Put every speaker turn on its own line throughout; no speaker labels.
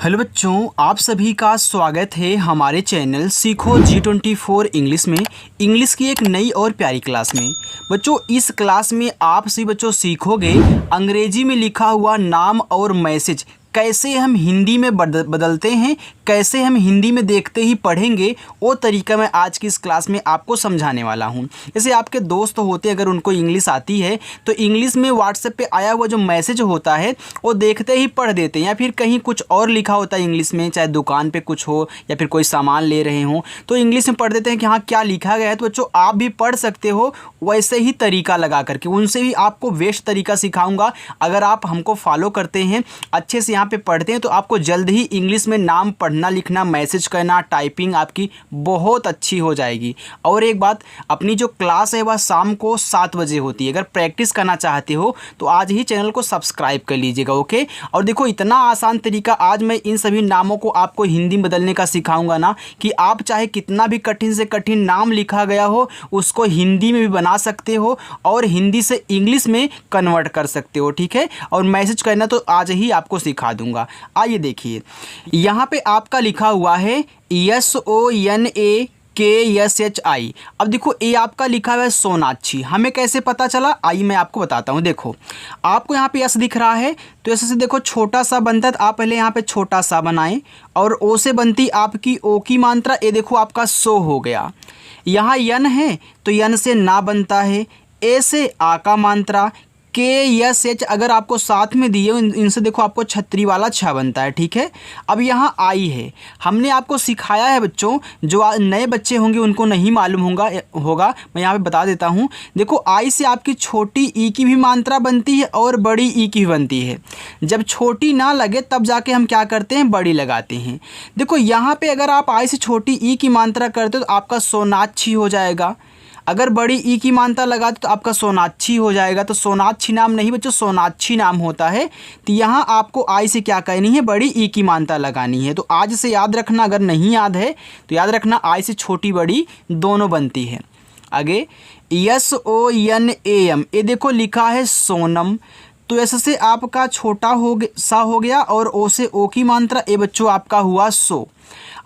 Hello बच्चों, आप सभी का स्वागत है हमारे चैनल सीखो G24 इंग्लिश में। इंग्लिश की एक नई और प्यारी क्लास में। बच्चों, इस क्लास में आप सभी बच्चों सीखोगे अंग्रेजी में लिखा हुआ नाम और मैसेज कैसे हम हिंदी में बदलते हैं, कैसे हम हिंदी में देखते ही पढ़ेंगे, वो तरीका मैं आज की इस क्लास में आपको समझाने वाला हूं। जैसे आपके दोस्त होते, अगर उनको इंग्लिश आती है तो इंग्लिश में व्हाट्सएप पे आया हुआ जो मैसेज होता है वो देखते ही पढ़ देते हैं, या फिर कहीं कुछ और लिखा होता है इंग्लिश में, चाहे दुकान पे कुछ हो या फिर कोई सामान ले रहे हों, तो इंग्लिश में पढ़ देते हैं कि हाँ क्या लिखा गया है। तो बच्चों, आप भी पढ़ सकते हो वैसे ही तरीका लगा करके। उनसे भी आपको बेस्ट तरीका सिखाऊंगा। अगर आप हमको फॉलो करते हैं, अच्छे से यहाँ पे पढ़ते हैं, तो आपको जल्द ही इंग्लिश में नाम पढ़ना, लिखना, मैसेज करना, टाइपिंग आपकी बहुत अच्छी हो जाएगी। और एक बात, अपनी जो क्लास है वह शाम को 7 बजे होती है। अगर प्रैक्टिस करना चाहते हो तो आज ही चैनल को सब्सक्राइब कर लीजिएगा, ओके। और देखो, इतना आसान तरीका आज मैं इन सभी नामों को आपको हिंदी में बदलने का सिखाऊंगा ना, कि आप चाहे कितना भी कठिन से कठिन नाम लिखा गया हो उसको हिंदी में भी बना सकते हो और हिंदी से इंग्लिश में कन्वर्ट कर सकते हो, ठीक है। और मैसेज करना तो आज ही आपको सिखा दूंगा। आइए देखिए, यहाँ पे आपका लिखा हुआ है SONAKSHI। अब देखो, ये आपका लिखा हुआ है सोनाक्षी। हमें कैसे पता चला, आइए मैं आपको बताता हूँ। देखो, आपको यहाँ पे यस दिख रहा है, तो ऐसे से देखो छोटा सा बनता है, तो आप पहले यहाँ पे छोटा सा बनाएं। और ओ से बनती आपकी ओ की मात्रा, ये देखो आपका सो हो गया। यहाँ यन है तो यन से ना बनता है, ए से आ का मात्रा, KSH अगर आपको साथ में दिए इनसे देखो आपको छतरी वाला छ बनता है, ठीक है। अब यहाँ आई है, हमने आपको सिखाया है बच्चों, जो नए बच्चे होंगे उनको नहीं मालूम होगा, मैं यहाँ पे बता देता हूँ। देखो, आई से आपकी छोटी ई की भी मात्रा बनती है और बड़ी ई की भी बनती है। जब छोटी ना लगे तब जाके हम क्या करते हैं, बड़ी लगाते हैं। देखो, यहाँ पे अगर आप आई से छोटी ई की मात्रा करते हो तो आपका सोनाक्षी हो जाएगा। अगर बड़ी ई की मात्रा लगाते तो आपका सोनाक्षी हो जाएगा। तो सोनाक्षी नाम नहीं बच्चों, सोनाक्षी नाम होता है। तो यहाँ आपको आई से क्या कहनी है, बड़ी ई की मात्रा लगानी है। तो आज से याद रखना, अगर नहीं याद है तो याद रखना, आई से छोटी बड़ी दोनों बनती है। आगे SONAM, ये देखो लिखा है सोनम। तो ऐसे से आपका छोटा सा हो गया, और ओ से ओ की मात्रा, ये बच्चों आपका हुआ सो।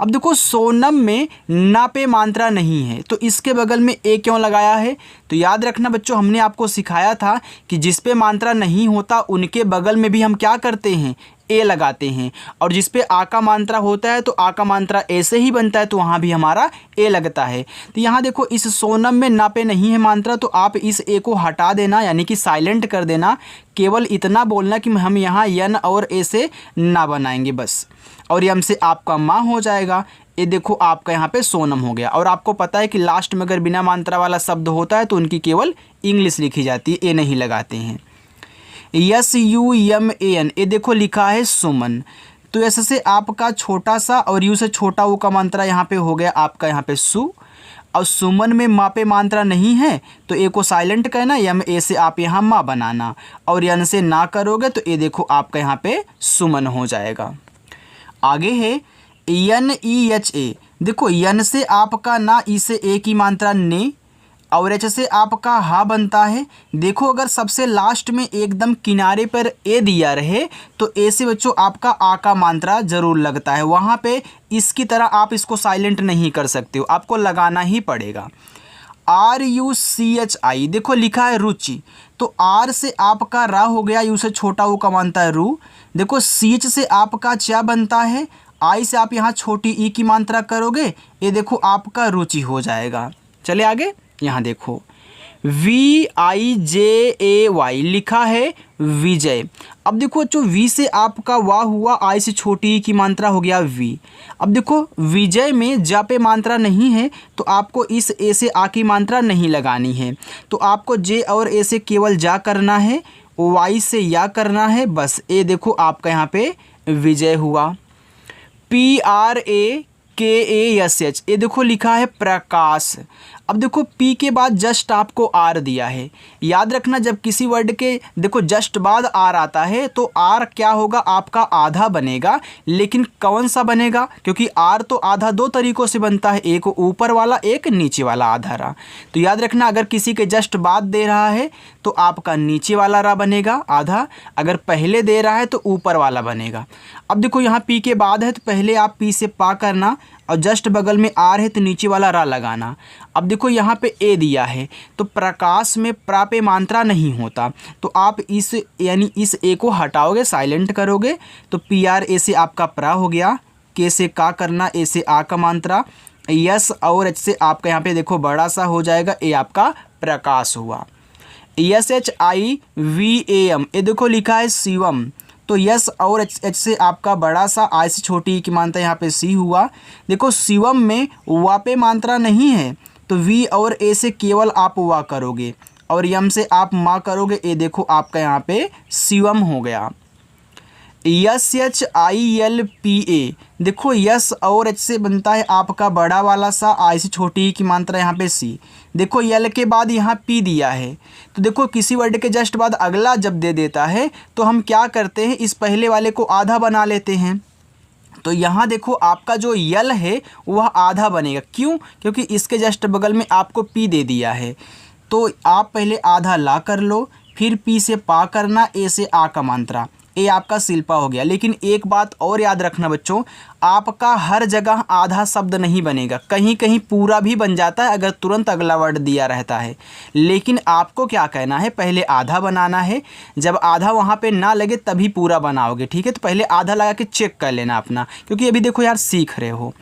अब देखो, सोनम में ना पे मात्रा नहीं है, तो इसके बगल में ए क्यों लगाया है। तो याद रखना बच्चों, हमने आपको सिखाया था कि जिस पे मात्रा नहीं होता उनके बगल में भी हम क्या करते हैं, ए लगाते हैं। और जिस पे आ का मात्रा होता है तो आ का मात्रा ए से ही बनता है, तो वहाँ भी हमारा ए लगता है। तो यहाँ देखो, इस सोनम में ना पे नहीं है मात्रा, तो आप इस ए को हटा देना, यानी कि साइलेंट कर देना। केवल इतना बोलना कि हम यहाँ यन और ए से ना बनाएंगे बस, और यम से आपका माँ हो जाएगा। ये देखो आपका यहाँ पे सोनम हो गया। और आपको पता है कि लास्ट में अगर बिना मात्रा वाला शब्द होता है तो उनकी केवल इंग्लिश लिखी जाती है, ए नहीं लगाते हैं। SUMAN, ये देखो लिखा है सुमन। तो ऐसे से आपका छोटा सा और यू से छोटा वो का मात्रा यहाँ पे हो गया आपका यहाँ पे सु। और सुमन में माँ पे मात्रा नहीं है तो ए को साइलेंट कहना, यम ए से आप यहाँ माँ बनाना, और यन से ना करोगे तो ये देखो आपका यहाँ पे सुमन हो जाएगा। आगे है NEHA। देखो, यन से आपका ना, ई से ए की मात्रा ने, और एच से आपका हा बनता है। देखो, अगर सबसे लास्ट में एकदम किनारे पर ए दिया रहे तो ए से बच्चों आपका आ का मात्रा जरूर लगता है। वहाँ पे इसकी तरह आप इसको साइलेंट नहीं कर सकते हो, आपको लगाना ही पड़ेगा। RUCHI, देखो लिखा है रुचि। तो आर से आपका रा हो गया, यू से छोटा वो का मानता है रू। देखो, सीच से आपका चा बनता है, आई से आप यहाँ छोटी ई की मात्रा करोगे, ये देखो आपका रुचि हो जाएगा। चले आगे, यहाँ देखो VIJAY लिखा है विजय। अब देखो, जो वी से आपका वाह हुआ, आई से छोटी की मात्रा हो गया वी। अब देखो, विजय में जा पे मात्रा नहीं है तो आपको इस ए से आ की मात्रा नहीं लगानी है, तो आपको जे और ए से केवल जा करना है, वाई से या करना है बस। ए देखो आपका यहाँ पे विजय हुआ। PRAKASH, ये देखो लिखा है प्रकाश। अब देखो पी के बाद जस्ट आपको आर दिया है। याद रखना जब किसी वर्ड के देखो जस्ट बाद आर आता है तो आर क्या होगा, आपका आधा बनेगा। लेकिन कौन सा बनेगा, क्योंकि आर तो आधा दो तरीक़ों से बनता है, एक ऊपर वाला एक नीचे वाला आधा रा। तो याद रखना अगर किसी के जस्ट बाद दे रहा है तो आपका नीचे वाला रा बनेगा आधा, अगर पहले दे रहा है तो ऊपर वाला बनेगा। अब देखो यहाँ पी के बाद है तो पहले आप पी से पा करना और जस्ट बगल में आर है तो नीचे वाला रा लगाना। अब देखो यहाँ पे ए दिया है तो प्रकाश में प्रा पे मात्रा नहीं होता, तो आप इस यानी इस ए को हटाओगे, साइलेंट करोगे तो पी आर ए से आपका प्रा हो गया, के से का करना, ए से आ का मात्रा, यस और एच से आपका यहाँ पे देखो बड़ा सा हो जाएगा, ए आपका प्रकाश हुआ। S H I V A M, ये देखो लिखा है शिवम, तो यस और एच से आपका बड़ा सा, आई से छोटी की मात्रा यहाँ पे सी हुआ। देखो शिवम में वा पे मात्रा नहीं है तो वी और ए से केवल आप वा करोगे और यम से आप मा करोगे, ए देखो आपका यहाँ पे शिवम हो गया। Yes H I L P A, देखो यस और एच से बनता है आपका बड़ा वाला सा, आई से छोटी की मात्रा यहाँ पे सी। देखो यल के बाद यहाँ पी दिया है तो देखो किसी वर्ड के जस्ट बाद अगला जब दे देता है तो हम क्या करते हैं, इस पहले वाले को आधा बना लेते हैं। तो यहाँ देखो आपका जो यल है वह आधा बनेगा, क्यों, क्योंकि इसके जस्ट बगल में आपको पी दे दिया है। तो आप पहले आधा ला कर लो, फिर पी से पा करना, ए से आ का मात्रा, ए आपका शिल्पा हो गया। लेकिन एक बात और याद रखना बच्चों, आपका हर जगह आधा शब्द नहीं बनेगा, कहीं कहीं पूरा भी बन जाता है अगर तुरंत अगला वर्ड दिया रहता है। लेकिन आपको क्या कहना है, पहले आधा बनाना है, जब आधा वहाँ पे ना लगे तभी पूरा बनाओगे, ठीक है। तो पहले आधा लगा के चेक कर लेना अपना, क्योंकि अभी देखो यार सीख रहे हो।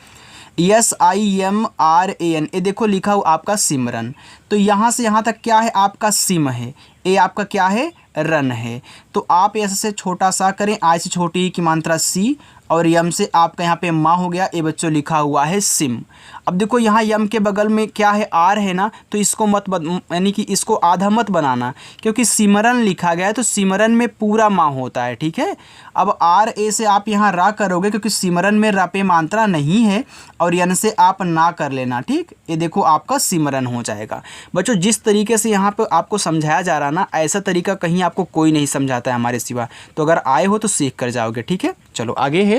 S I M R A N, ये देखो लिखा हुआ आपका सिमरन, तो यहाँ से यहाँ तक क्या है आपका सिम है, ए आपका क्या है रन है। तो आप ऐसे से छोटा सा करें, आई से छोटी की मात्रा सी और यम से आपका यहाँ पे माँ हो गया, ये बच्चों लिखा हुआ है सिम। अब देखो यहाँ यम के बगल में क्या है आर है ना, तो इसको मत यानी कि इसको आधा मत बनाना, क्योंकि सिमरन लिखा गया है तो सिमरन में पूरा माँ होता है, ठीक है। अब आर ए से आप यहाँ रा करोगे क्योंकि सिमरन में रा पे मात्रा नहीं है, और यन से आप ना कर लेना, ठीक। ये देखो आपका सिमरन हो जाएगा। बच्चों जिस तरीके से यहाँ पे आपको समझाया जा रहा ना, ऐसा तरीका कहीं आपको कोई नहीं समझाता है हमारे सिवा, तो अगर आए हो तो सीख कर जाओगे, ठीक है। चलो आगे है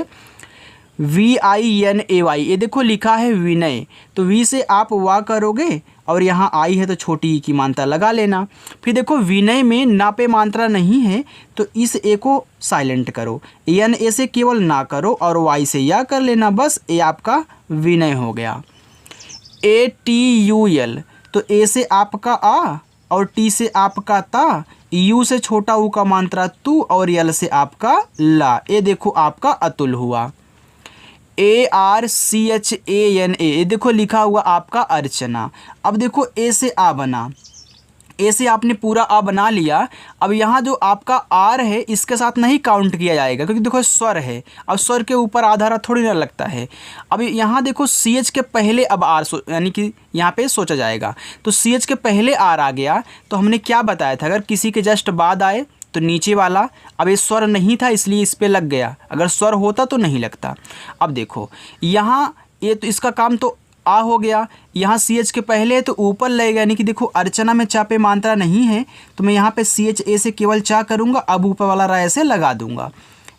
V I N A Y, ये देखो लिखा है विनय, तो वी से आप वा करोगे और यहाँ आई है तो छोटी की मात्रा लगा लेना। फिर देखो विनय में ना पे मात्रा नहीं है तो इस ए को साइलेंट करो, एन ए से केवल ना करो और वाई से या कर लेना, बस ए आपका विनय हो गया। ए टी यू एल, तो ए से आपका आ और टी से आपका ता, यू से छोटा ऊ का मात्रा तू और यल से आपका ला, ये देखो आपका अतुल हुआ। A R C H A N A, ये देखो लिखा हुआ आपका अर्चना। अब देखो ए से आ बना, ए से आपने पूरा आ बना लिया। अब यहाँ जो आपका आर है इसके साथ नहीं काउंट किया जाएगा, क्योंकि देखो स्वर है, अब स्वर के ऊपर आधारा थोड़ी ना लगता है। अब यहाँ देखो सी एच के पहले अब आर यानी कि यहाँ पे सोचा जाएगा, तो सी एच के पहले आर आ गया तो हमने क्या बताया था, अगर किसी के जस्ट बाद आए तो नीचे वाला, अब ये स्वर नहीं था इसलिए इस पे लग गया, अगर स्वर होता तो नहीं लगता। अब देखो यहाँ ये तो इसका काम तो आ हो गया, यहाँ सी एच के पहले तो ऊपर लगेगा, यानी कि देखो अर्चना में चा पे मात्रा नहीं है तो मैं यहाँ पे सी एच ए से केवल चा करूँगा, अब ऊपर वाला रा ऐसे लगा दूंगा,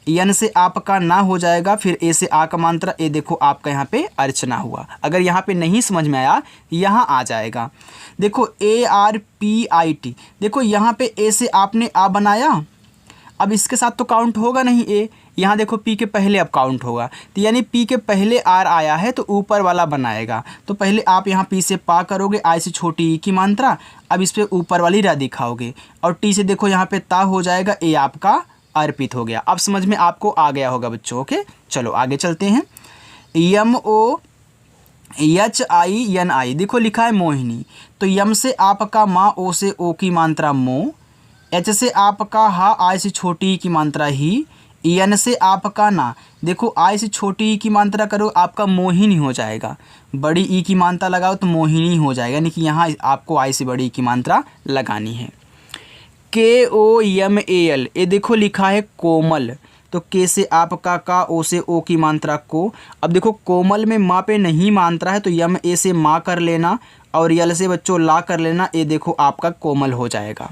यन से आपका ना हो जाएगा, फिर ए से आ का मात्रा, ए देखो आपका यहाँ पे अर्चना हुआ। अगर यहाँ पे नहीं समझ में आया यहाँ आ जाएगा। देखो A R P I T, देखो यहाँ पे ए से आपने आ बनाया, अब इसके साथ तो काउंट होगा नहीं ए, यहाँ देखो पी के पहले अब काउंट होगा, तो यानी पी के पहले आर आया है तो ऊपर वाला बनाएगा। तो पहले आप यहाँ पी से पा करोगे, आई से छोटी की मात्रा, अब इस पर ऊपर वाली रा दिखाओगे और टी से देखो यहाँ पे ता हो जाएगा, ए आपका अर्पित हो गया। अब समझ में आपको आ गया होगा बच्चों, ओके। चलो आगे चलते हैं। यम ओ एच आई एन आई, देखो लिखा है मोहिनी, तो यम से आपका माँ, ओ से ओ की मात्रा मो, एच से आपका हा, आई से छोटी की मात्रा ही, एन से आपका ना, देखो आई से छोटी की मात्रा करो आपका मोहिनी हो जाएगा, बड़ी ई की मात्रा लगाओ तो मोहिनी हो जाएगा, यानी कि यहाँ आपको आई से बड़ी की मात्रा लगानी है। के ओ एम ए एल, ये देखो लिखा है कोमल, तो के से आपका का, ओ से ओ की मात्रा को। अब देखो कोमल में माँ पे नहीं मात्रा है तो यम ए से माँ कर लेना और यल से बच्चों ला कर लेना, ये देखो आपका कोमल हो जाएगा।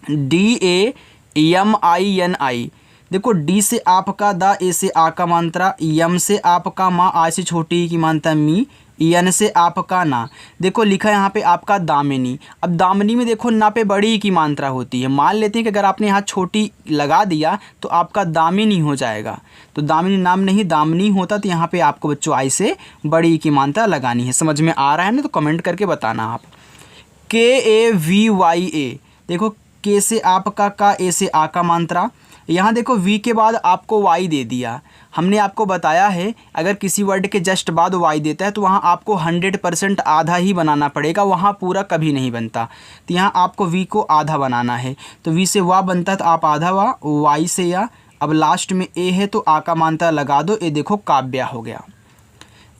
D A Yama I N आई, देखो डी से आपका दा, ए से आ का मात्रा, यम से आपका माँ, आ से छोटी की मात्रा मी, यन से आपका ना। देखो लिखा है यहाँ पे आपका दामिनी। अब दामिनी में देखो ना पे बड़ी की मात्रा होती है। मान लेते हैं कि अगर आपने यहाँ छोटी लगा दिया तो आपका दामिनी हो जाएगा। तो दामिनी नाम नहीं दामिनी होता, तो यहाँ पे आपको बच्चों आई से बड़ी की मात्रा लगानी है। समझ में आ रहा है ना? तो कमेंट करके बताना आप। के ए वी वाई ए, देखो के से आपका का, ए से आ का मात्रा। यहाँ देखो वी के बाद आपको वाई दे दिया। हमने आपको बताया है अगर किसी वर्ड के जस्ट बाद वाई देता है तो वहाँ आपको 100% आधा ही बनाना पड़ेगा, वहाँ पूरा कभी नहीं बनता। तो यहाँ आपको वी को आधा बनाना है, तो वी से वाह बनता है तो आप आधा वाह, वाई से या। अब लास्ट में ए है तो आ का मात्रा लगा दो, ये देखो काव्या हो गया।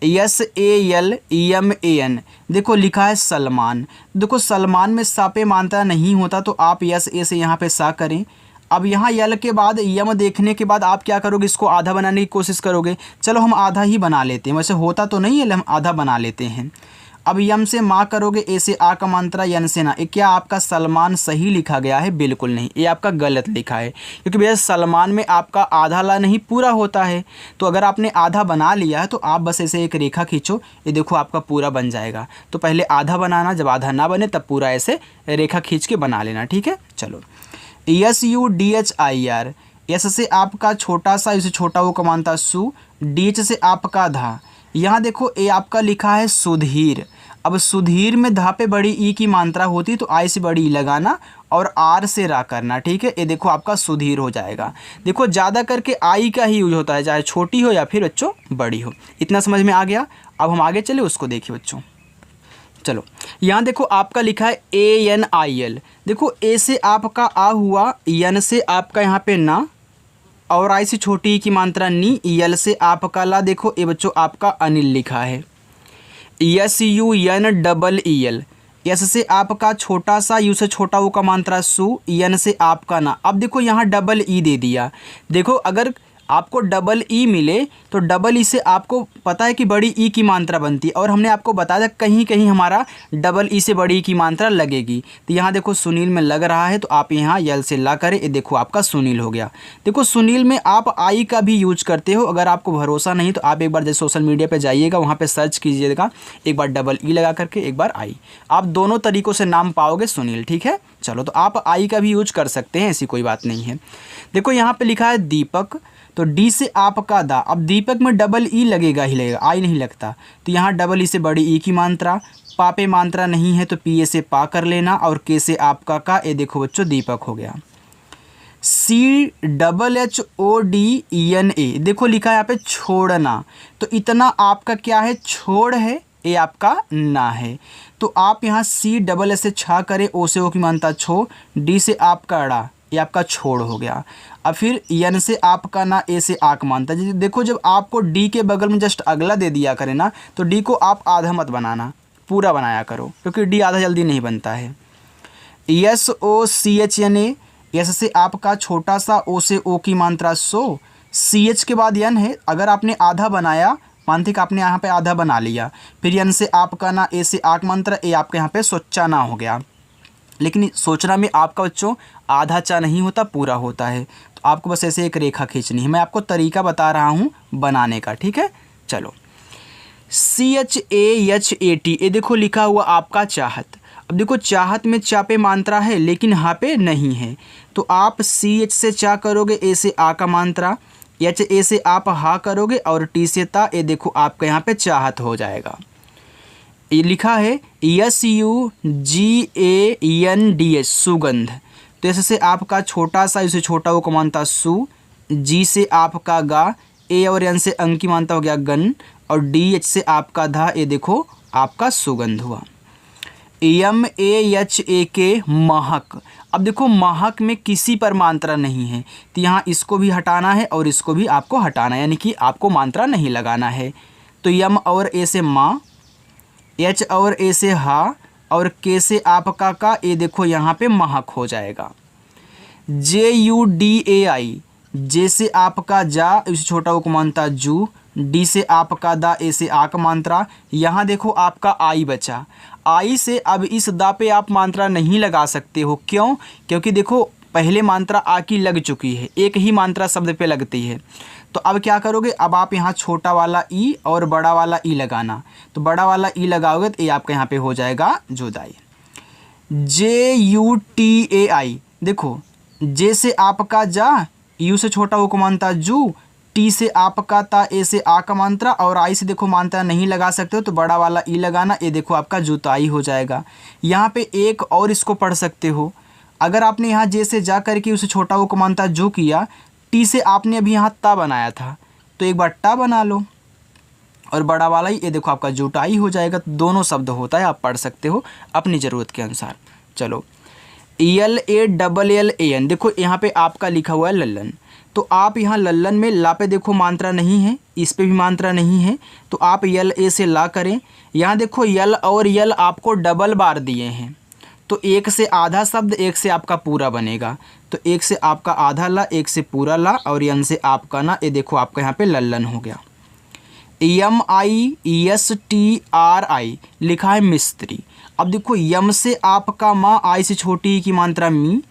S A L M A N, देखो लिखा है सलमान। देखो सलमान में सा पे मात्रा नहीं होता तो आप यस ए से यहाँ पे सा करें। अब यहाँ यल के बाद यम देखने के बाद आप क्या करोगे, इसको आधा बनाने की कोशिश करोगे। चलो हम आधा ही बना लेते हैं, वैसे होता तो नहीं है, हम आधा बना लेते हैं। अब यम से माँ करोगे, ए से आ का मात्रा, यन से ना। क्या आपका सलमान सही लिखा गया है? बिल्कुल नहीं, ये आपका गलत लिखा है, क्योंकि भैया सलमान में आपका आधा ला नहीं पूरा होता है। तो अगर आपने आधा बना लिया है तो आप बस ऐसे एक रेखा खींचो, ये देखो आपका पूरा बन जाएगा। तो पहले आधा बनाना, जब आधा ना बने तब पूरा ऐसे रेखा खींच के बना लेना, ठीक है। चलो yes U D H I R, yes से आपका छोटा सा, इसे छोटा वो कमानता सु, डी एच से आपका धा। यहाँ देखो ए आपका लिखा है सुधीर। अब सुधीर में धा पे बड़ी ई की मात्रा होती है तो आई से बड़ी ई लगाना और आर से रा करना, ठीक है। ये देखो आपका सुधीर हो जाएगा। देखो ज़्यादा करके आई का ही यूज होता है, चाहे छोटी हो या फिर बच्चों बड़ी हो। इतना समझ में आ गया? अब हम आगे चले उसको देखिए बच्चों। चलो यहाँ देखो आपका लिखा है ए एन आई एल, देखो ए से आपका आ हुआ, यन से आपका यहाँ पे ना और आई से छोटी की मात्रा नी, यल से आपका ला। देखो ये बच्चों आपका अनिल लिखा है। S U N double E L, S से आपका छोटा सा, यू से छोटा वो का मात्रा सु, यन से आपका ना। अब देखो यहाँ डबल ई दे दिया। देखो अगर आपको डबल ई मिले तो डबल ई से आपको पता है कि बड़ी ई की मात्रा बनती है, और हमने आपको बताया कहीं कहीं हमारा डबल ई से बड़ी ई की मात्रा लगेगी। तो यहाँ देखो सुनील में लग रहा है तो आप यहाँ यल से ला करें, ये देखो आपका सुनील हो गया। देखो सुनील में आप आई का भी यूज करते हो। अगर आपको भरोसा नहीं तो आप एक बार जैसे सोशल मीडिया पर जाइएगा, वहाँ पर सर्च कीजिएगा, एक बार डबल ई लगा करके, एक बार आई। आप दोनों तरीक़ों से नाम पाओगे सुनील, ठीक है। चलो तो आप आई का भी यूज कर सकते हैं, ऐसी कोई बात नहीं है। देखो यहाँ पर लिखा है दीपक, तो डी से आपका दा। अब दीपक में डबल ई लगेगा ही लगेगा, आई नहीं लगता। तो यहाँ डबल ई से बड़ी ई की मात्रा, पा पे मात्रा नहीं है तो पी ए से पा कर लेना और के से आपका का। ये देखो बच्चों दीपक हो गया। C double H O D N A, देखो लिखा है यहाँ पे छोड़ना। तो इतना आपका क्या है? छोड़ है, ये आपका ना है। तो आप यहाँ सी डबल एस से छा करें, ओ से ओ की मात्रा छो, डी से आपका अड़ा, ये आपका छोड़ हो गया। अब फिर यन से आपका ना, ए से आक मानता है। देखो जब आपको डी के बगल में जस्ट अगला दे दिया करे ना, तो डी को आप आधा मत बनाना, पूरा बनाया करो, क्योंकि डी आधा जल्दी नहीं बनता है। S O C H N A, S से आपका छोटा सा, ओ से ओ की मात्रा सो, सी एच के बाद यन है। अगर आपने आधा बनाया, मानते कि आपने यहाँ पे आधा बना लिया, फिर यन से आपका ना, ए से आक मंत्र, ए आपके यहाँ पे सोचा ना हो गया। लेकिन सोचना में आपका बच्चों आधा चा नहीं होता, पूरा होता है। तो आपको बस ऐसे एक रेखा खींचनी है। मैं आपको तरीका बता रहा हूँ बनाने का, ठीक है। चलो C H H A T, ये देखो लिखा हुआ आपका चाहत। अब देखो चाहत में चा पे मात्रा है लेकिन हाँ पे नहीं है, तो आप सी एच से चा करोगे, ए से आ का मात्रा, एच ए से आप हा करोगे और टी से ता, ये देखो आपका यहाँ पे चाहत हो जाएगा। ये लिखा है S U G A N D H, Sugandh. तो ऐसे से आपका छोटा सा, इसे छोटा वो को मानता सु, जी से आपका गा, ए और एन से अंग की मानता हो गया गन, और डी एच से आपका धा, ये देखो आपका सुगंध हुआ। एम ए एच ए के महक। अब देखो महक में किसी पर मात्रा नहीं है, तो यहाँ इसको भी हटाना है और इसको भी आपको हटाना है, यानी कि आपको मात्रा नहीं लगाना है। तो यम और ए से माँ, एच और ए से हा, और के से आपका का, ये देखो यहाँ पे महक हो जाएगा। जे यू डी ए आई, जे से आपका जा, इसे छोटा ऊ को मानता जू, डी से आपका दा, ए से आ का मात्रा। यहाँ देखो आपका आई बचा। आई से अब इस दा पे आप मात्रा नहीं लगा सकते हो। क्यों? क्योंकि देखो पहले मात्रा आ की लग चुकी है, एक ही मात्रा शब्द पे लगती है। तो अब क्या करोगे, अब आप यहाँ छोटा वाला ई और बड़ा वाला ई लगाना। तो बड़ा वाला ई लगाओगे तो ये आपका यहाँ पे हो जाएगा जुदाई। जे यू टी ए आई, देखो जे से आपका जा, यू से छोटा वो को मानता जू, टी से आपका ता, ए से आ का मात्रा, और आई से देखो मात्रा नहीं लगा सकते हो तो बड़ा वाला ई लगाना। ये देखो आपका जुताई हो जाएगा। यहाँ पे एक और इसको पढ़ सकते हो। अगर आपने यहाँ जे से जा करके उसे छोटा वो को मानता जो किया, टी से आपने अभी यहाँ ता बनाया था तो एक बार टा बना लो, और बड़ा वाला ही ये देखो आपका जुटाई हो जाएगा। तो दोनों शब्द होता है, आप पढ़ सकते हो अपनी ज़रूरत के अनुसार। चलो LALLAN, देखो यहाँ पे आपका लिखा हुआ है लल्लन। तो आप यहाँ लल्लन में ला पे देखो मात्रा नहीं है, इस पे भी मात्रा नहीं है, तो आप LA से ला करें। यहाँ देखो यल और यल आपको डबल बार दिए हैं, तो एक से आधा शब्द एक से आपका पूरा बनेगा। तो एक से आपका आधा ला, एक से पूरा ला, और यन से आपका ना, ये देखो आपका यहाँ पे लल्लन हो गया। MISTRI लिखा है मिस्त्री। अब देखो यम से आपका माँ, आई से छोटी की मात्रा मी,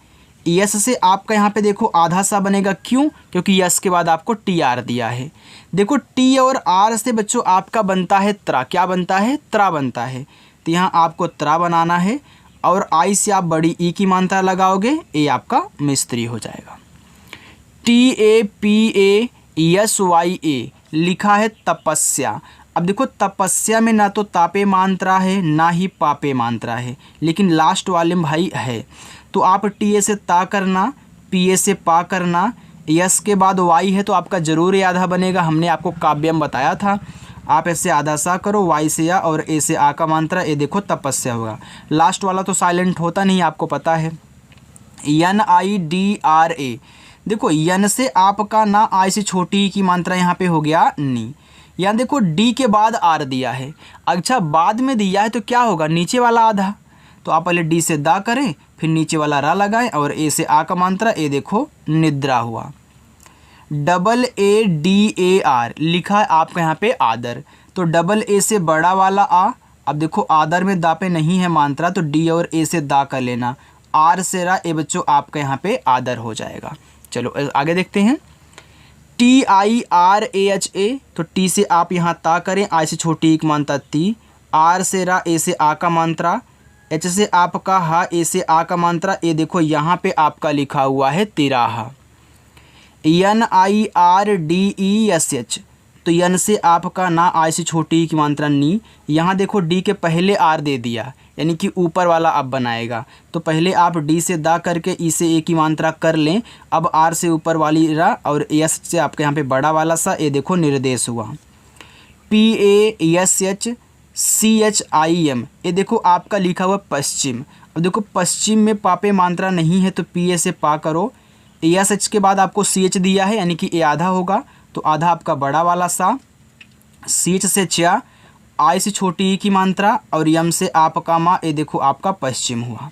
यस से आपका यहाँ पे देखो आधा सा बनेगा। क्यों? क्योंकि यस के बाद आपको TR दिया है। देखो टी और आर से बच्चों आपका बनता है त्रा। क्या बनता है? त्रा बनता है। तो यहाँ आपको त्रा बनाना है, और आई से आप बड़ी ई की मात्रा लगाओगे, ये आपका मिस्त्री हो जाएगा। TAPASYA लिखा है तपस्या। अब देखो तपस्या में ना तो तापे मात्रा है ना ही पापे मात्रा है, लेकिन लास्ट वाले में भाई है। तो आप TA से ता करना, PA से पा करना, यस के बाद वाई है तो आपका जरूर ये आधा बनेगा। हमने आपको काव्यम बताया था, आप ऐसे आधा सा करो, वाई से या और ए से आ का मात्रा, ये देखो तपस्या होगा। लास्ट वाला तो साइलेंट होता नहीं, आपको पता है। NIDRA, देखो यन से आपका ना, आई से छोटी की मात्रा यहाँ पे हो गया नी। यहाँ देखो डी के बाद आर दिया है। अच्छा बाद में दिया है तो क्या होगा, नीचे वाला आधा। तो आप पहले डी से दा करें, फिर नीचे वाला रा लगाएं, और ए से आ का मात्रा, ये देखो निद्रा हुआ। AADAR लिखा है आपका यहाँ पे आदर। तो AA से बड़ा वाला आ। अब देखो आदर में दा पे नहीं है मात्रा, तो डी और ए से दा कर लेना, आर से रा, ए बच्चों आपका यहाँ पे आदर हो जाएगा। चलो आगे देखते हैं। TIRAHA, तो टी से आप यहाँ ता करें, आई से छोटी एक मात्रा ती, आर से रा, ए से आ का मात्रा, एच से आपका हा, ए से आ का मात्रा, ये देखो यहाँ पे आपका लिखा हुआ है तिराहा। NIRDESH, तो यन से आपका ना, आई से छोटी की मात्रा नी। यहाँ देखो डी के पहले आर दे दिया, यानी कि ऊपर वाला अब बनाएगा। तो पहले आप डी से दा करके ई से ए की मात्रा कर लें। अब आर से ऊपर वाली रा, और एस से आपके यहाँ पे बड़ा वाला सा, ये देखो निर्देश हुआ। PASHCHIM, ये देखो आपका लिखा हुआ पश्चिम। अब देखो पश्चिम में पापे मात्रा नहीं है, तो PA से पा करो। एच के बाद आपको CH दिया है, यानी कि ए आधा होगा, तो आधा आपका बड़ा वाला सा। CH से च्या, आई से छोटी की मात्रा, और यम से आपका माँ, ये देखो आपका पश्चिम हुआ।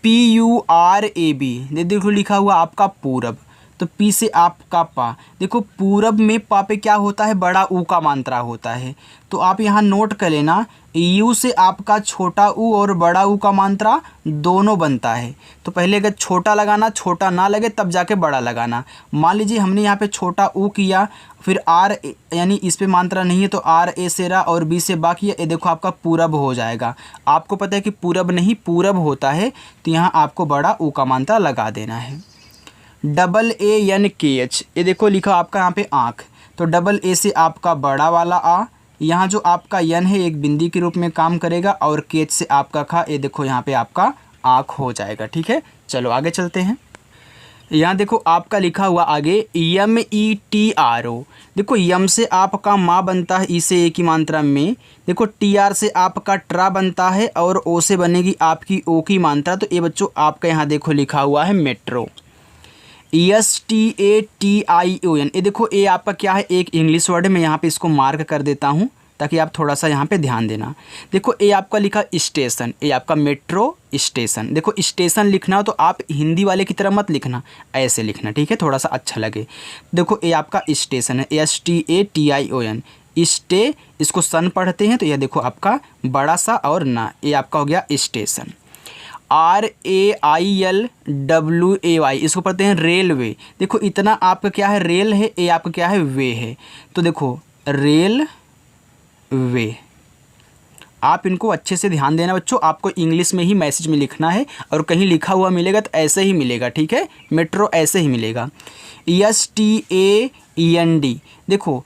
PURAB, देखो लिखा हुआ आपका पूरब। तो पी से आपका पा, देखो पूरब में पा पे क्या होता है, बड़ा ऊ का मात्रा होता है। तो आप यहाँ नोट कर लेना, यू से आपका छोटा ऊ और बड़ा ऊ का मात्रा दोनों बनता है। तो पहले अगर छोटा लगाना, छोटा ना लगे तब जाके बड़ा लगाना। मान लीजिए हमने यहाँ पे छोटा ऊ किया, फिर आर यानी इस पे मात्रा नहीं है, तो आर ए से रा और बी से बा किया, ये देखो आपका पूरब हो जाएगा। आपको पता है कि पूरब नहीं पूरब होता है, तो यहाँ आपको बड़ा ऊ का मात्रा लगा देना है। AANKH, ये देखो लिखा आपका यहाँ पे आँख। तो AA से आपका बड़ा वाला आ, यहाँ जो आपका यन है एक बिंदी के रूप में काम करेगा, और केच से आपका खा, ये देखो यहाँ पे आपका आँख हो जाएगा। ठीक है, चलो आगे चलते हैं। यहाँ देखो आपका लिखा हुआ आगे METRO, देखो यम से आपका माँ बनता है, ई से ए की मात्रा में। देखो TR से आपका ट्रा बनता है, और ओ से बनेगी आपकी ओ की मात्रा। तो ये बच्चों आपका यहाँ देखो लिखा हुआ है मेट्रो। STATION, ये देखो ए आपका क्या है, एक इंग्लिश वर्ड है। मैं यहाँ पे इसको मार्क कर देता हूँ ताकि आप थोड़ा सा यहाँ पे ध्यान देना। देखो ए आपका लिखा स्टेशन, ए आपका मेट्रो स्टेशन। देखो स्टेशन लिखना हो तो आप हिंदी वाले की तरह मत लिखना, ऐसे लिखना, ठीक है, थोड़ा सा अच्छा लगे। देखो ए आपका स्टेशन है, STATION, स्टे, इसको सन पढ़ते हैं तो यह देखो आपका बड़ा सा और ना, ये आपका हो गया स्टेशन। RAILWAY, इसको पढ़ते हैं रेलवे। देखो इतना आपका क्या है, रेल है, ए आपका क्या है, वे है। तो देखो रेल वे, आप इनको अच्छे से ध्यान देना बच्चों, आपको इंग्लिश में ही मैसेज में लिखना है और कहीं लिखा हुआ मिलेगा तो ऐसे ही मिलेगा, ठीक है, मेट्रो ऐसे ही मिलेगा। STAND, देखो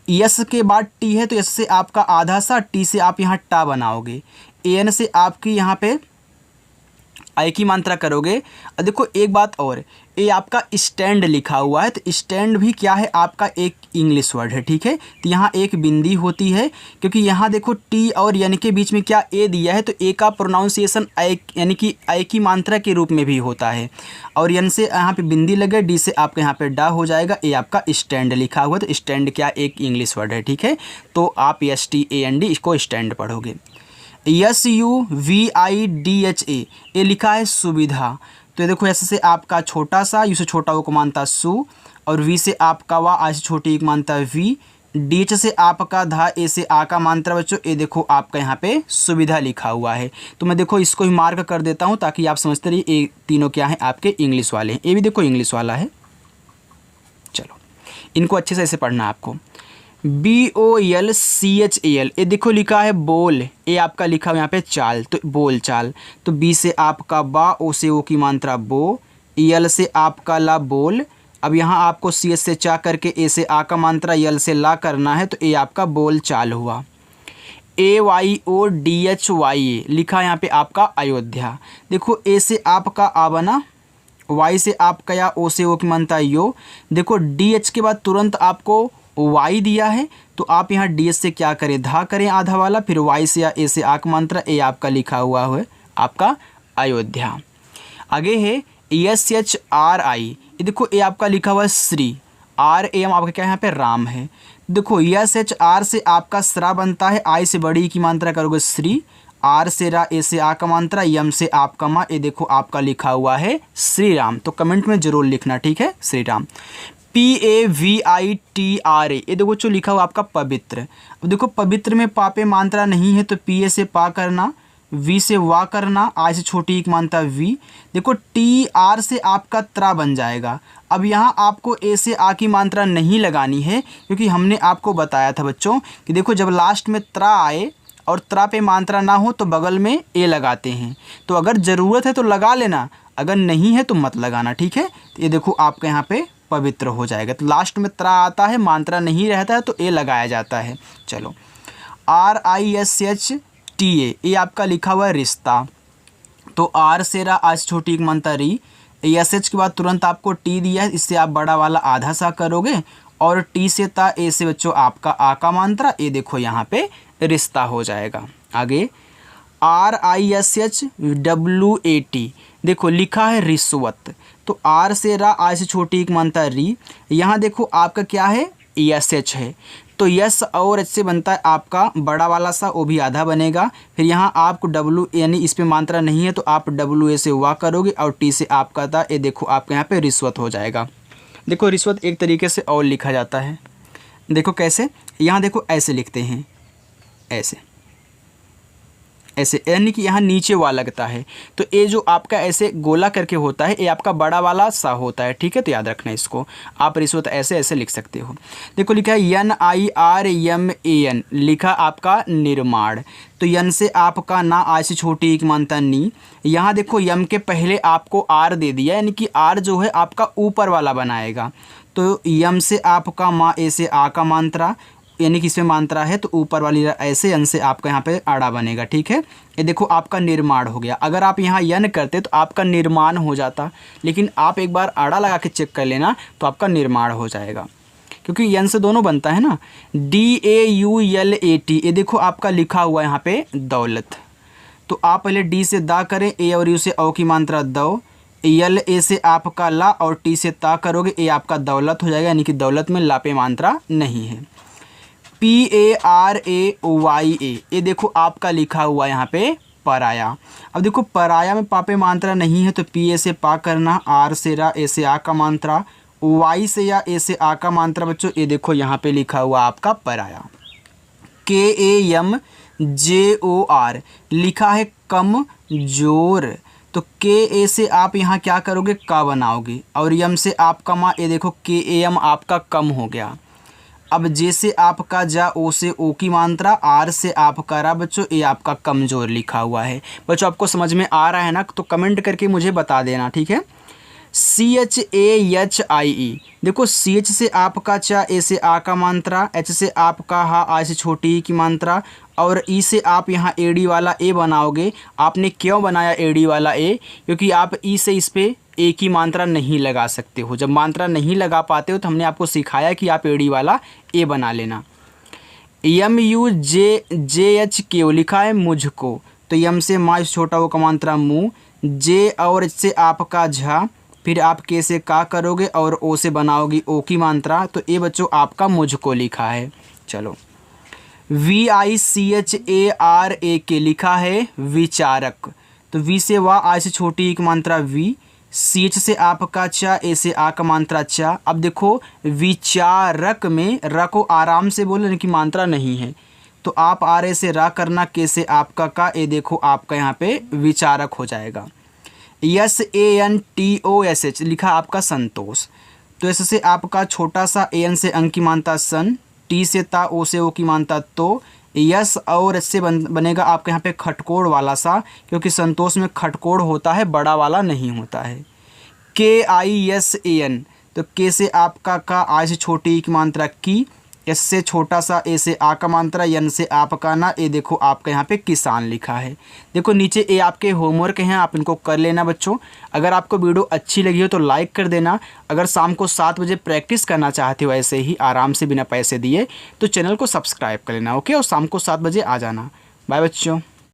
यस के बाद टी है तो यस से आपका आधा सा, टी से आप यहाँ टा बनाओगे, AN से आपकी यहाँ पे आई की मात्रा करोगे। और देखो एक बात और, ये आपका स्टैंड लिखा हुआ है तो स्टैंड भी क्या है आपका एक इंग्लिश वर्ड है, ठीक है। तो यहाँ एक बिंदी होती है क्योंकि यहाँ देखो टी और यन के बीच में क्या ए दिया है, तो ए का प्रोनाउंसिएशन आई यानी कि आई की मात्रा के रूप में भी होता है। और यन से यहाँ पे बिंदी लगे, डी से आपके यहाँ पे डा हो जाएगा, ए आपका स्टैंड लिखा हुआ है तो स्टैंड क्या एक इंग्लिश वर्ड है, ठीक है। तो आप STAND इसको स्टैंड पढ़ोगे। SUVIDHA, ये लिखा है सुविधा। तो ये देखो ऐसे से आपका छोटा सा, यू से छोटा वो को मानता सु, और वी से आपका वा, आई से छोटी एक मानता वी, DH से आपका धा, ए से आ का मात्रा बच्चों, ये देखो आपका यहाँ पे सुविधा लिखा हुआ है। तो मैं देखो इसको ही मार्क कर देता हूँ ताकि आप समझते रहिए ये तीनों क्या हैं आपके इंग्लिश वाले हैं। ये भी देखो इंग्लिश वाला है। चलो इनको अच्छे से ऐसे पढ़ना है आपको। BOLCHAL, ये देखो लिखा है बोल, ये आपका लिखा हुआ यहाँ पे चाल, तो बोल चाल। तो बी से आपका बा, ओ से ओ की मात्रा बो, यल से आपका ला बोल। अब यहाँ आपको CH से चा करके ए से आ का मात्रा यल से ला करना है तो ये आपका बोल चाल हुआ। AYODHYA लिखा है यहाँ पे आपका अयोध्या। देखो ए से आपका आ बना, वाई से आपका या, ओ से ओ की मात्रा यो। देखो DH के बाद तुरंत आपको वाई दिया है तो आप यहाँ DS से क्या करें, धा करें आधा वाला, फिर वाई से या ए से आक मात्रा, ए आपका लिखा हुआ है आपका अयोध्या। आगे है SHRI, ये देखो ए आपका लिखा हुआ है श्री, RAM आपका क्या है यहाँ पे राम है। देखो SHR से आपका श्रा बनता है, आई से बड़ी की मात्रा करोगे श्री, आर से रा, ए से आ का मात्रा, यम से आपका मा, ये देखो आपका लिखा हुआ है श्री राम। तो कमेंट में जरूर लिखना, ठीक है, श्री राम। PAVITRA, ये देखो जो लिखा हुआ आपका पवित्र। अब देखो पवित्र में पापे मात्रा नहीं है तो PA से पा करना, V से वा करना, आई से छोटी एक मात्रा V। देखो TR से आपका त्रा बन जाएगा। अब यहाँ आपको ए से आ की मात्रा नहीं लगानी है क्योंकि हमने आपको बताया था बच्चों कि देखो जब लास्ट में त्रा आए और त्रा पे मात्रा ना हो तो बगल में ए लगाते हैं। तो अगर ज़रूरत है तो लगा लेना, अगर नहीं है तो मत लगाना, ठीक है। तो ये देखो आपके यहाँ पे पवित्र हो जाएगा। तो लास्ट में त्रा आता है, मात्रा नहीं रहता है तो ए लगाया जाता है। चलो RISHTA, ये आपका लिखा हुआ है रिश्ता। तो आर से रा, आज छोटी एक मात्रा री, SH के बाद तुरंत आपको टी दिया है, इससे आप बड़ा वाला आधा सा करोगे, और टी से ता, ए से बच्चों आपका आ का मात्रा, ये देखो यहाँ पे रिश्ता हो जाएगा। आगे RISHWAT, देखो लिखा है रिश्वत। तो आर से रा, आई से छोटी एक मात्रा री, यहाँ देखो आपका क्या है SH है, तो यस और एच से बनता है आपका बड़ा वाला सा, वो भी आधा बनेगा। फिर यहाँ आपको W यानी इस पे मात्रा नहीं है तो आप WA से वा करोगे, और टी से आपका था, ये देखो आपके यहाँ पे रिश्वत हो जाएगा। देखो रिश्वत एक तरीके से और लिखा जाता है, देखो कैसे, यहाँ देखो ऐसे लिखते हैं, ऐसे ऐसे, यानी कि यहाँ नीचे वा लगता है। तो ये जो आपका ऐसे गोला करके होता है ये आपका बड़ा वाला सा होता है, ठीक है। तो याद रखना इसको, आप रिश्वत ऐसे ऐसे लिख सकते हो। देखो लिखा है NIRMAN, लिखा आपका निर्माण। तो यन से आपका ना, आई से छोटी एक मात्रा नी। यहाँ देखो यम के पहले आपको आर दे दिया, यानी कि आर जो है आपका ऊपर वाला बनाएगा। तो यम से आपका मा, ए से आ का मात्रा, यानी कि इसमें मात्रा है तो ऊपर वाली ऐसे यन से आपका यहाँ पे आड़ा बनेगा, ठीक है। ये देखो आपका निर्माण हो गया। अगर आप यहाँ यन करते तो आपका निर्माण हो जाता, लेकिन आप एक बार आड़ा लगा के चेक कर लेना तो आपका निर्माण हो जाएगा, क्योंकि यन से दोनों बनता है ना। DAULAT, ये देखो आपका लिखा हुआ है यहाँ पे दौलत। तो आप पहले डी से दा करें, ए और यू से औ की मात्रा दौ, यल ए से आपका ला, और टी से ता करोगे, ए आपका दौलत हो जाएगा, यानी कि दौलत में ला पे मात्रा नहीं है। PARAYA, ये देखो आपका लिखा हुआ यहाँ पे पराया। अब देखो पराया में पापे मात्रा नहीं है तो पी से पा करना, आर से रा, ए से आ का मात्रा, वाई से या ए से आ का मात्रा बच्चों, ये देखो यहाँ पे लिखा हुआ आपका पराया। KAMJOR लिखा है कम जोर, तो KA से आप यहाँ क्या करोगे, का बनाओगे, और यम से आपका माँ, ये देखो KAM आपका कम हो गया। अब जे से आपका जा, ओ से ओ की मात्रा, आर से आपका रा बच्चों, ये आपका कमज़ोर लिखा हुआ है। बच्चों आपको समझ में आ रहा है ना, तो कमेंट करके मुझे बता देना, ठीक है। CHAHIE, देखो CH से आपका चा, ए से आ का मात्रा, H से आपका हा, आ से छोटी की मात्रा, और ई से आप यहाँ एडी वाला ए बनाओगे। आपने क्यों बनाया एडी वाला ए, क्योंकि आप ई से इस पे ए की मात्रा नहीं लगा सकते हो। जब मात्रा नहीं लगा पाते हो तो हमने आपको सिखाया कि आप एडी वाला ए बना लेना। MUJJHK लिखा है मुझको, तो यम से माँ छोटा वो का मात्रा मुँह, जे और एच से आपका झा, फिर आप के से का करोगे और ओ से बनाओगी ओ की मात्रा, तो ये बच्चों आपका मुझको लिखा है। चलो VICHARAK लिखा है विचारक, तो वी से वाह, आई से छोटी एक मात्रा वी, CH से आपका चा, ए से आ का मात्रा चा। अब देखो विचारक में र को आराम से बोले कि मात्रा नहीं है, तो आप आर ए से रा करना, के से आपका का, ए देखो आपका यहाँ पे विचारक हो जाएगा। SANTOSH लिखा आपका संतोष, तो एस से आपका छोटा सा, AN से अंक की मानता सन, टी से ता, ओ से ओ की मानता तो, यस और एच से बनेगा आपके यहाँ पे खटकोड़ वाला सा, क्योंकि संतोष में खटकोड़ होता है, बड़ा वाला नहीं होता है। KISAN, तो के से आपका का, आई से छोटी की मात्रा की, एस से छोटा सा, ए से आ का मात्रा, यन से आपका ना, ये देखो आपका यहाँ पे किसान लिखा है। देखो नीचे ये आपके होमवर्क हैं, आप इनको कर लेना बच्चों। अगर आपको वीडियो अच्छी लगी हो तो लाइक कर देना। अगर शाम को 7 बजे प्रैक्टिस करना चाहते हो ऐसे ही आराम से बिना पैसे दिए, तो चैनल को सब्सक्राइब कर लेना, ओके। और शाम को 7 बजे आ जाना। बाय बच्चों।